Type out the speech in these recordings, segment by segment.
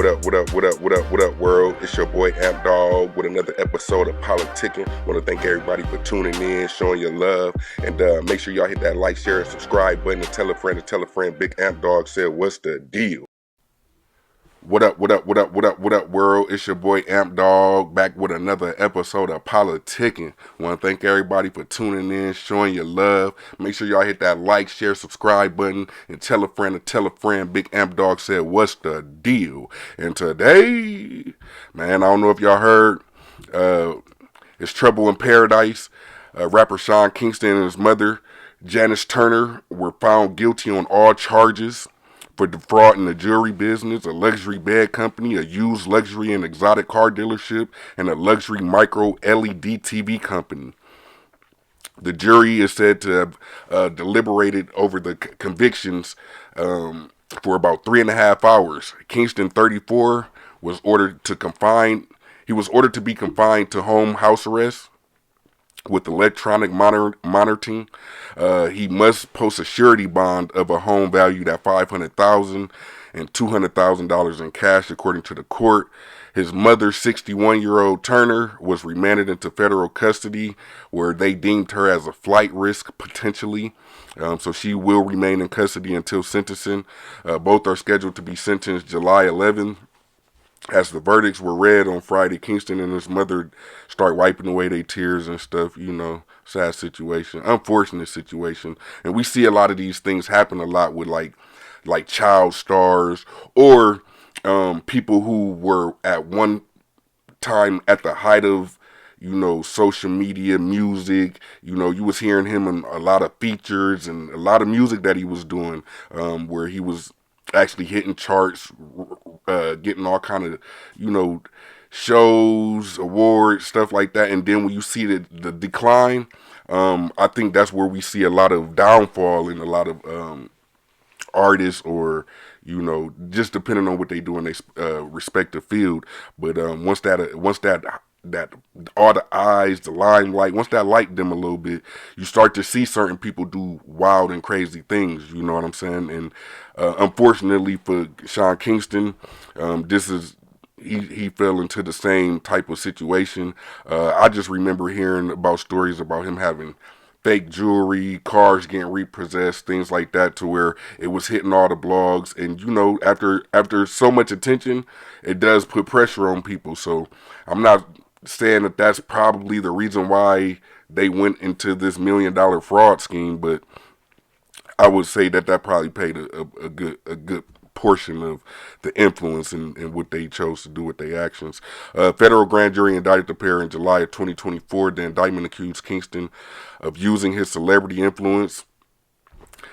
what up, world? It's your boy Amp Dog with another episode of Politickin. Want to thank everybody for tuning in, showing your love, and make sure y'all hit that like, share, and subscribe button, and tell a friend to tell a friend. Big Amp Dog said, what's the deal? What up, world? It's your boy Amp Dog back with another episode of Politickin. Want to thank everybody for tuning in, showing your love. Make sure y'all hit that like, share, subscribe button, and tell a friend to tell a friend. Big Amp Dog said, what's the deal? And today, man, I don't know if y'all heard, it's Trouble in Paradise. Rapper Sean Kingston and his mother, Janice Turner, were found guilty on all charges for defrauding the jewelry business, a luxury bed company, a used luxury and exotic car dealership, and a luxury micro LED TV company. The jury is said to have deliberated over the convictions for about 3.5 hours. Kingston, 34, was ordered to be confined to home house arrest with electronic monitoring. He must post a surety bond of a home valued at $500,000 and $200,000 in cash, according to the court. His mother, 61-year-old Turner, was remanded into federal custody, where they deemed her as a flight risk potentially. So she will remain in custody until sentencing. Both are scheduled to be sentenced July 11th. As the verdicts were read on Friday, Kingston and his mother start wiping away their tears and stuff. Sad situation, unfortunate situation. And we see a lot of these things happen a lot with like child stars or people who were at one time at the height of social media, music. You was hearing him in a lot of features and a lot of music that he was doing, where he was actually hitting charts, getting all kind of, shows, awards, stuff like that. And then when you see the decline, I think that's where we see a lot of downfall in a lot of artists, or just depending on what they do in their respective field. But once that all the eyes, the limelight, once that light dim a little bit, you start to see certain people do wild and crazy things. You know what I'm saying? And unfortunately for Sean Kingston, he fell into the same type of situation. I just remember hearing about stories about him having fake jewelry, cars getting repossessed, things like that, to where it was hitting all the blogs. And after so much attention, it does put pressure on people. So I'm not saying that that's probably the reason why they went into this $1 million fraud scheme, but I would say that probably played a good portion of the influence in what they chose to do with their actions. Federal grand jury indicted the pair in July of 2024. The indictment accused Kingston of using his celebrity influence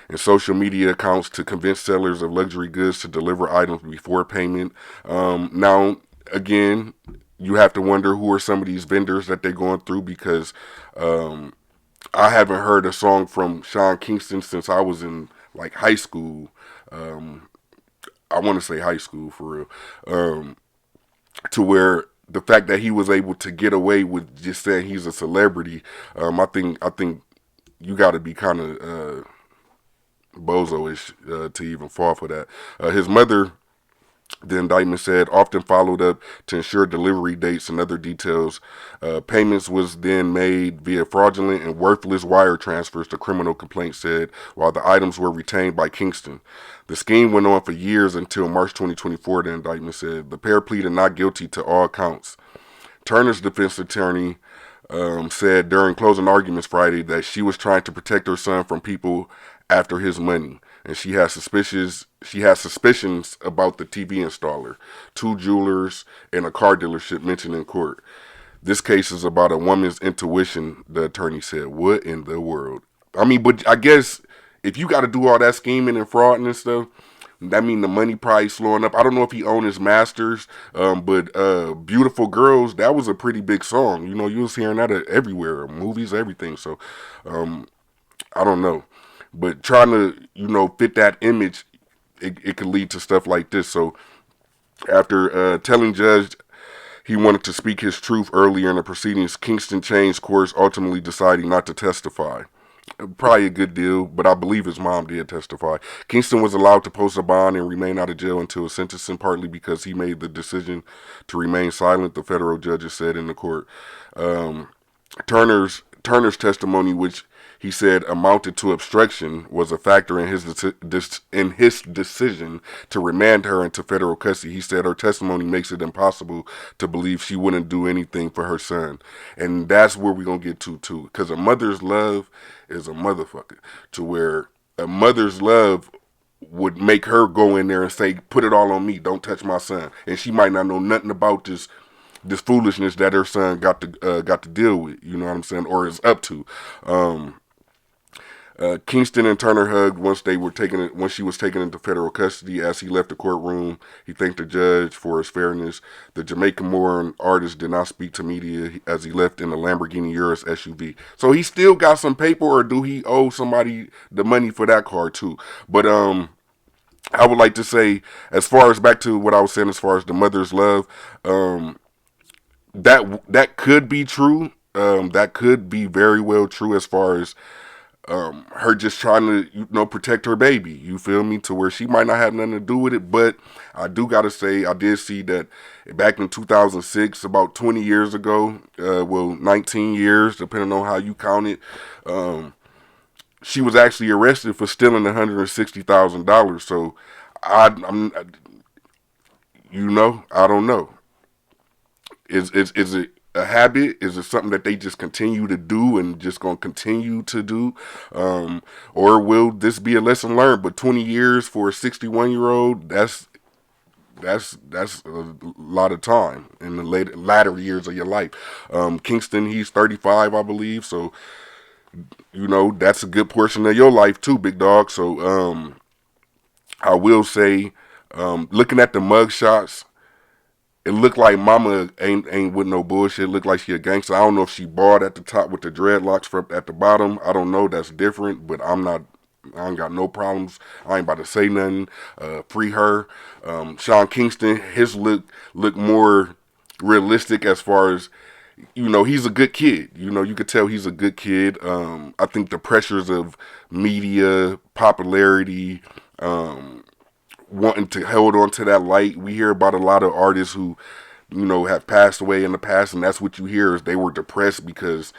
and social media accounts to convince sellers of luxury goods to deliver items before payment. Now, again, you have to wonder who are some of these vendors that they're going through, because I haven't heard a song from Sean Kingston since I was in like high school. I want to say high school for real. To where the fact that he was able to get away with just saying he's a celebrity, I think you got to be kind of bozo-ish to even fall for that. His mother, the indictment said, often followed up to ensure delivery dates and other details. Payments was then made via fraudulent and worthless wire transfers, the criminal complaint said, while the items were retained by Kingston. The scheme went on for years until March 2024, the indictment said. The pair pleaded not guilty to all counts. Turner's defense attorney said during closing arguments Friday that she was trying to protect her son from people after his money, and she has suspicions about the TV installer, 2 jewelers, and a car dealership mentioned in court. This case is about a woman's intuition, the attorney said. What in the world? I mean, but I guess if you got to do all that scheming and fraud and stuff, that mean the money probably slowing up. I don't know if he owned his masters, but Beautiful Girls, that was a pretty big song. You was hearing that everywhere, movies, everything. So I don't know. But trying to, fit that image, it could lead to stuff like this. So after telling judge he wanted to speak his truth earlier in the proceedings, Kingston changed course, ultimately deciding not to testify. Probably a good deal, but I believe his mom did testify. Kingston was allowed to post a bond and remain out of jail until his sentencing, partly because he made the decision to remain silent, the federal judges said in the court. Um, Turner's testimony, which he said amounted to obstruction, was a factor in his decision to remand her into federal custody. He said her testimony makes it impossible to believe she wouldn't do anything for her son, and that's where we're gonna get to too, because a mother's love is a motherfucker. To where a mother's love would make her go in there and say, "Put it all on me. Don't touch my son." And she might not know nothing about this foolishness that her son got to deal with. You know what I'm saying, or is up to. Kingston and Turner hugged once she was taken into federal custody. As he left the courtroom, he thanked the judge for his fairness. The Jamaican-born artist did not speak to media as he left in a Lamborghini Urus SUV. So he still got some paper, or do he owe somebody the money for that car too? But I would like to say, as far as back to what I was saying, as far as the mother's love, that could be true. That could be very well true as far as her just trying to protect her baby. You feel me? To where she might not have nothing to do with it, but I do gotta say I did see that back in 2006, about 20 years ago, 19 years, depending on how you count it. She was actually arrested for stealing $160,000. So I'm, I don't know. Is it a habit? Is it something that they just continue to do and just gonna continue to do, or will this be a lesson learned? But 20 years for a 61-year-old, that's a lot of time in the latter years of your life. Kingston, he's 35, I believe, so that's a good portion of your life too, big dog. So I will say, looking at the mug shots, it looked like mama ain't with no bullshit. It looked like she a gangster. I don't know if she bald at the top with the dreadlocks at the bottom. I don't know. That's different, but I ain't got no problems. I ain't about to say nothing. Free her. Sean Kingston, his look more realistic as far as, he's a good kid. You could tell he's a good kid. I think the pressures of media, popularity, wanting to hold on to that light. We hear about a lot of artists who, have passed away in the past, and that's what you hear is they were depressed because,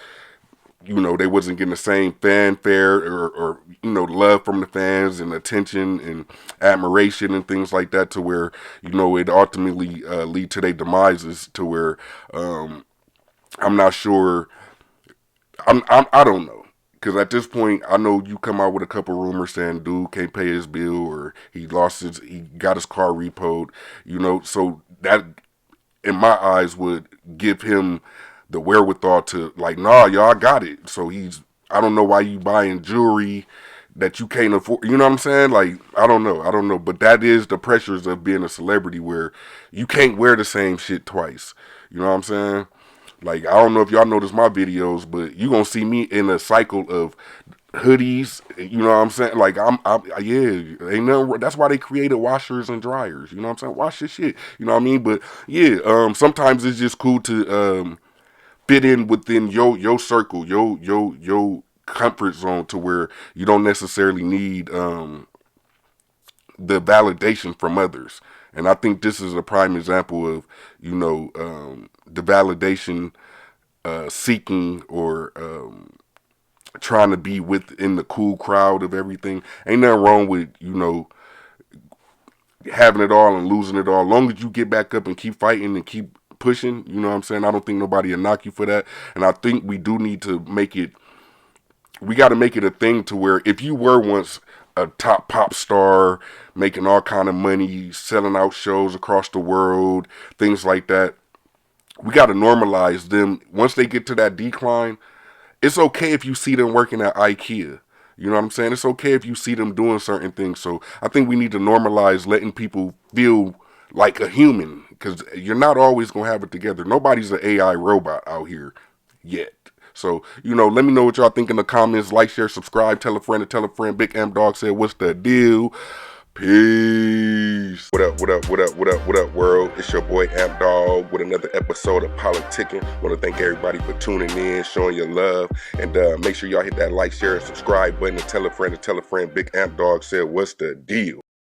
they wasn't getting the same fanfare or love from the fans and attention and admiration and things like that, to where, it ultimately lead to their demises, to where I'm not sure. I don't know. Because at this point, I know you come out with a couple rumors saying dude can't pay his bill, or he got his car repoed, so that, in my eyes, would give him the wherewithal to, like, nah, y'all got it. So I don't know why you buying jewelry that you can't afford. You know what I'm saying? Like, I don't know. But that is the pressures of being a celebrity, where you can't wear the same shit twice. You know what I'm saying? Like, I don't know if y'all notice my videos, but you gonna see me in a cycle of hoodies. You know what I'm saying? Like, yeah, ain't nothing. That's why they created washers and dryers. You know what I'm saying? Wash your shit. You know what I mean? But yeah, sometimes it's just cool to fit in within your circle, your comfort zone, to where you don't necessarily need the validation from others. And I think this is a prime example of, the validation seeking, or trying to be within the cool crowd of everything. Ain't nothing wrong with, having it all and losing it all. As long as you get back up and keep fighting and keep pushing, you know what I'm saying? I don't think nobody will knock you for that. And I think we do need to we got to make it a thing, to where if you were once a top pop star, making all kind of money, selling out shows across the world, things like that, we got to normalize them. Once they get to that decline, it's okay if you see them working at IKEA. You know what I'm saying? It's okay if you see them doing certain things. So I think we need to normalize letting people feel like a human, because you're not always going to have it together. Nobody's an AI robot out here yet. So, let me know what y'all think in the comments. Like, share, subscribe, tell a friend to tell a friend. Big M Dog said, what's the deal? Peace. What up? What up, world? It's your boy Amp Dog with another episode of Politickin. Want to thank everybody for tuning in, showing your love, and make sure y'all hit that like, share, and subscribe button, and tell a friend. Big Amp Dog said, what's the deal?